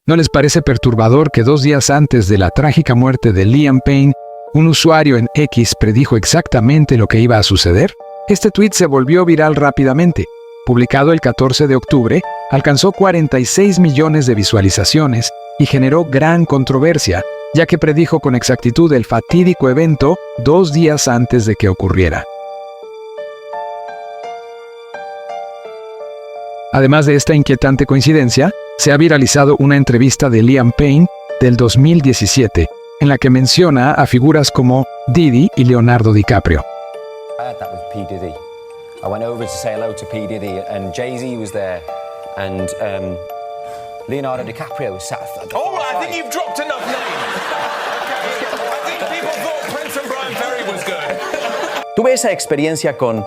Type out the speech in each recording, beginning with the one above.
¿No les parece perturbador que 2 días antes de la trágica muerte de Liam Payne, un usuario en X predijo exactamente lo que iba a suceder? Este tuit se volvió viral rápidamente. Publicado el 14 de octubre, alcanzó 46 millones de visualizaciones y generó gran controversia, ya que predijo con exactitud el fatídico evento 2 días antes de que ocurriera. Además de esta inquietante coincidencia, se ha viralizado una entrevista de Liam Payne del 2017, en la que menciona a figuras como Diddy y Leonardo DiCaprio. P. Diddy. I went over to say hello to P. Diddy, and Jay-Z was there, and Leonardo DiCaprio was sat. Oh, I think you've dropped enough names. I think people thought Prince and Brian Ferry was good. Tuve esa experiencia con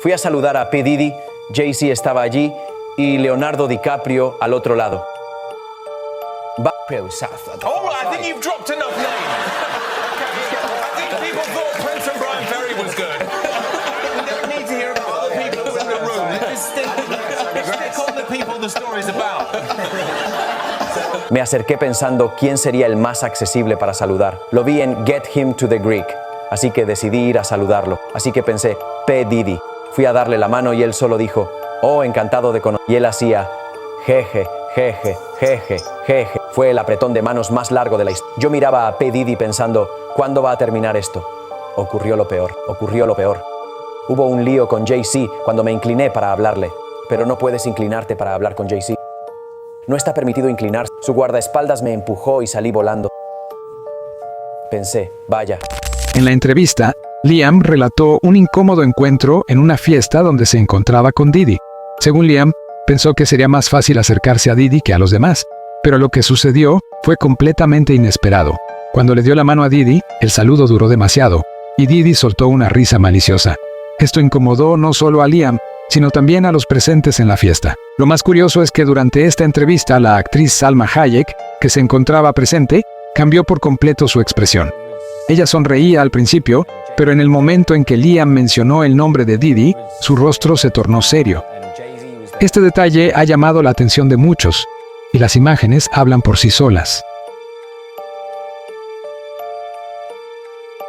fui a saludar a P. Diddy, Jay-Z estaba allí y Leonardo DiCaprio al otro lado. Oh, I think you've dropped enough names. I think people thought Prince and Brian Ferry was good. We don't need to hear about other people who are in the room. Let's stick on the people the story's about. Me acerqué pensando quién sería el más accesible para saludar. Lo vi en Get Him to the Greek, así que decidí ir a saludarlo. Así que pensé, P. Diddy. Fui a darle la mano y él solo dijo, oh, encantado de conocer. Y él hacía, jeje, jeje, jeje, jeje. Fue el apretón de manos más largo de la historia. Yo miraba a P. Diddy pensando, ¿cuándo va a terminar esto? Ocurrió lo peor. Hubo un lío con Jay-Z cuando me incliné para hablarle. Pero no puedes inclinarte para hablar con Jay-Z. No está permitido inclinarse. Su guardaespaldas me empujó y salí volando. Pensé, vaya. En la entrevista, Liam relató un incómodo encuentro en una fiesta donde se encontraba con Diddy. Según Liam, pensó que sería más fácil acercarse a Diddy que a los demás, pero lo que sucedió fue completamente inesperado. Cuando le dio la mano a Diddy, el saludo duró demasiado, y Diddy soltó una risa maliciosa. Esto incomodó no solo a Liam, sino también a los presentes en la fiesta. Lo más curioso es que durante esta entrevista, la actriz Salma Hayek, que se encontraba presente, cambió por completo su expresión. Ella sonreía al principio, pero en el momento en que Liam mencionó el nombre de Diddy, su rostro se tornó serio. Este detalle ha llamado la atención de muchos, y las imágenes hablan por sí solas.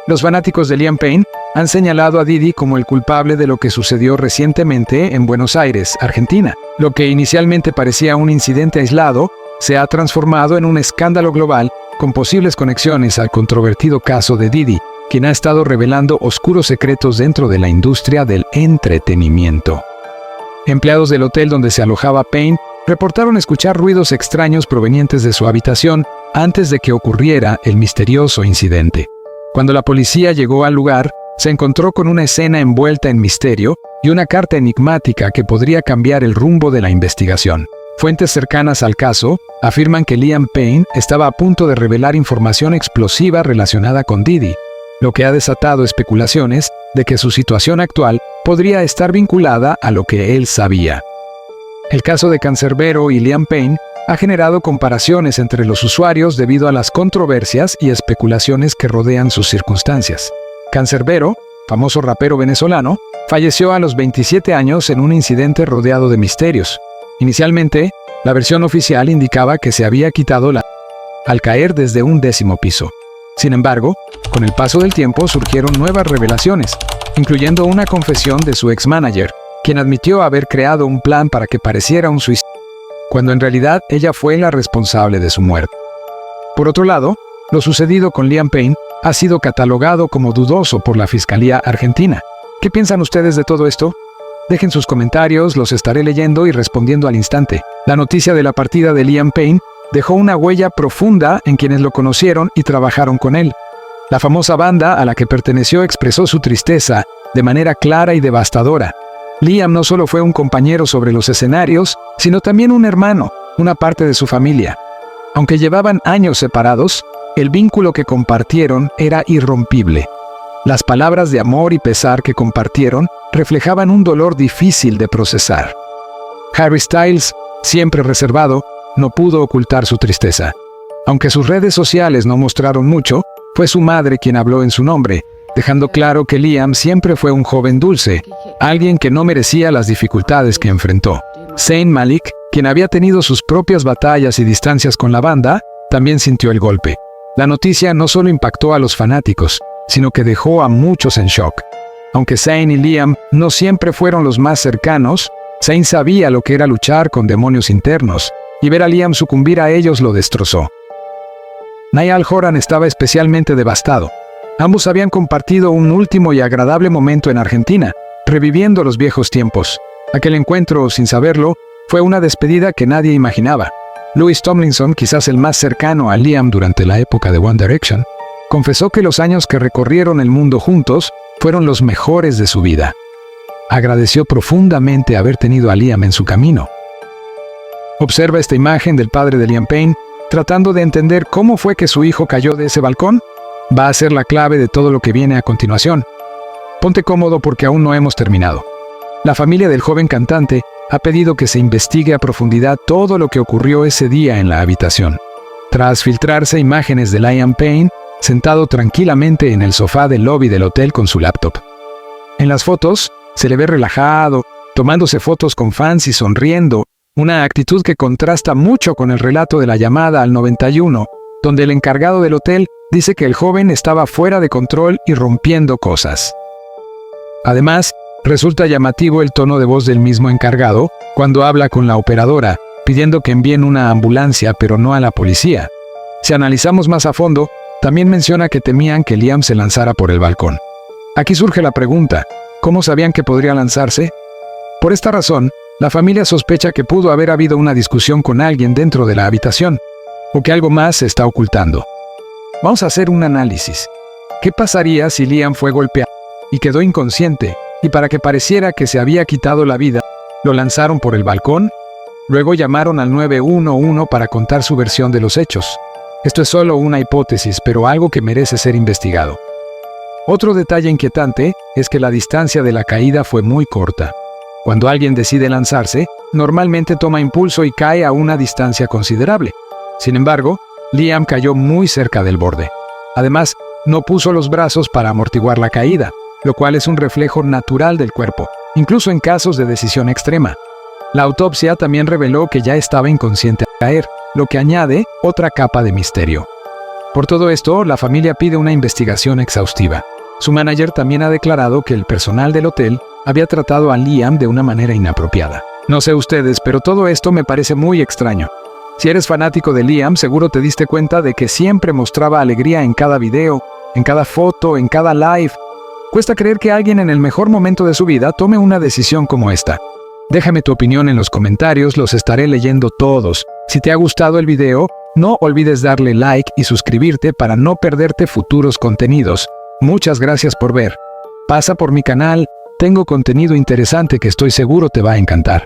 Los fanáticos de Liam Payne han señalado a Diddy como el culpable de lo que sucedió recientemente en Buenos Aires, Argentina. Lo que inicialmente parecía un incidente aislado, se ha transformado en un escándalo global con posibles conexiones al controvertido caso de Diddy, quien ha estado revelando oscuros secretos dentro de la industria del entretenimiento. Empleados del hotel donde se alojaba Payne reportaron escuchar ruidos extraños provenientes de su habitación antes de que ocurriera el misterioso incidente. Cuando la policía llegó al lugar, se encontró con una escena envuelta en misterio y una carta enigmática que podría cambiar el rumbo de la investigación. Fuentes cercanas al caso afirman que Liam Payne estaba a punto de revelar información explosiva relacionada con Diddy, lo que ha desatado especulaciones de que su situación actual podría estar vinculada a lo que él sabía. El caso de Canserbero y Liam Payne ha generado comparaciones entre los usuarios debido a las controversias y especulaciones que rodean sus circunstancias. Canserbero, famoso rapero venezolano, falleció a los 27 años en un incidente rodeado de misterios. Inicialmente, la versión oficial indicaba que se había quitado al caer desde un 10º piso. Sin embargo, con el paso del tiempo surgieron nuevas revelaciones, incluyendo una confesión de su ex-manager, quien admitió haber creado un plan para que pareciera un suicidio, cuando en realidad ella fue la responsable de su muerte. Por otro lado, lo sucedido con Liam Payne ha sido catalogado como dudoso por la Fiscalía Argentina. ¿Qué piensan ustedes de todo esto? Dejen sus comentarios, los estaré leyendo y respondiendo al instante. La noticia de la partida de Liam Payne dejó una huella profunda en quienes lo conocieron y trabajaron con él. La famosa banda a la que perteneció expresó su tristeza de manera clara y devastadora. Liam no solo fue un compañero sobre los escenarios, sino también un hermano, una parte de su familia. Aunque llevaban años separados, el vínculo que compartieron era irrompible. Las palabras de amor y pesar que compartieron reflejaban un dolor difícil de procesar. Harry Styles, siempre reservado, no pudo ocultar su tristeza. Aunque sus redes sociales no mostraron mucho, fue su madre quien habló en su nombre, dejando claro que Liam siempre fue un joven dulce, alguien que no merecía las dificultades que enfrentó. Zayn Malik, quien había tenido sus propias batallas y distancias con la banda, también sintió el golpe. La noticia no solo impactó a los fanáticos, sino que dejó a muchos en shock. Aunque Zayn y Liam no siempre fueron los más cercanos, Zayn sabía lo que era luchar con demonios internos, y ver a Liam sucumbir a ellos lo destrozó. Niall Horan estaba especialmente devastado. Ambos habían compartido un último y agradable momento en Argentina, reviviendo los viejos tiempos. Aquel encuentro, sin saberlo, fue una despedida que nadie imaginaba. Louis Tomlinson, quizás el más cercano a Liam durante la época de One Direction, confesó que los años que recorrieron el mundo juntos fueron los mejores de su vida. Agradeció profundamente haber tenido a Liam en su camino. Observa esta imagen del padre de Liam Payne, tratando de entender cómo fue que su hijo cayó de ese balcón. Va a ser la clave de todo lo que viene a continuación. Ponte cómodo porque aún no hemos terminado. La familia del joven cantante ha pedido que se investigue a profundidad todo lo que ocurrió ese día en la habitación. Tras filtrarse imágenes de Liam Payne, sentado tranquilamente en el sofá del lobby del hotel con su laptop. En las fotos, se le ve relajado, tomándose fotos con fans y sonriendo, una actitud que contrasta mucho con el relato de la llamada al 91, donde el encargado del hotel dice que el joven estaba fuera de control y rompiendo cosas. Además, resulta llamativo el tono de voz del mismo encargado cuando habla con la operadora, pidiendo que envíen una ambulancia pero no a la policía. Si analizamos más a fondo, también menciona que temían que Liam se lanzara por el balcón. Aquí surge la pregunta, ¿cómo sabían que podría lanzarse? Por esta razón, la familia sospecha que pudo haber habido una discusión con alguien dentro de la habitación, o que algo más se está ocultando. Vamos a hacer un análisis. ¿Qué pasaría si Liam fue golpeado y quedó inconsciente, y para que pareciera que se había quitado la vida, lo lanzaron por el balcón? Luego llamaron al 911 para contar su versión de los hechos. Esto es solo una hipótesis, pero algo que merece ser investigado. Otro detalle inquietante es que la distancia de la caída fue muy corta. Cuando alguien decide lanzarse, normalmente toma impulso y cae a una distancia considerable. Sin embargo, Liam cayó muy cerca del borde. Además, no puso los brazos para amortiguar la caída, lo cual es un reflejo natural del cuerpo, incluso en casos de decisión extrema. La autopsia también reveló que ya estaba inconsciente al caer, lo que añade otra capa de misterio. Por todo esto, la familia pide una investigación exhaustiva. Su manager también ha declarado que el personal del hotel había tratado a Liam de una manera inapropiada. No sé ustedes, pero todo esto me parece muy extraño. Si eres fanático de Liam, seguro te diste cuenta de que siempre mostraba alegría en cada video, en cada foto, en cada live. Cuesta creer que alguien en el mejor momento de su vida tome una decisión como esta. Déjame tu opinión en los comentarios, los estaré leyendo todos. Si te ha gustado el video, no olvides darle like y suscribirte para no perderte futuros contenidos. Muchas gracias por ver. Pasa por mi canal, tengo contenido interesante que estoy seguro te va a encantar.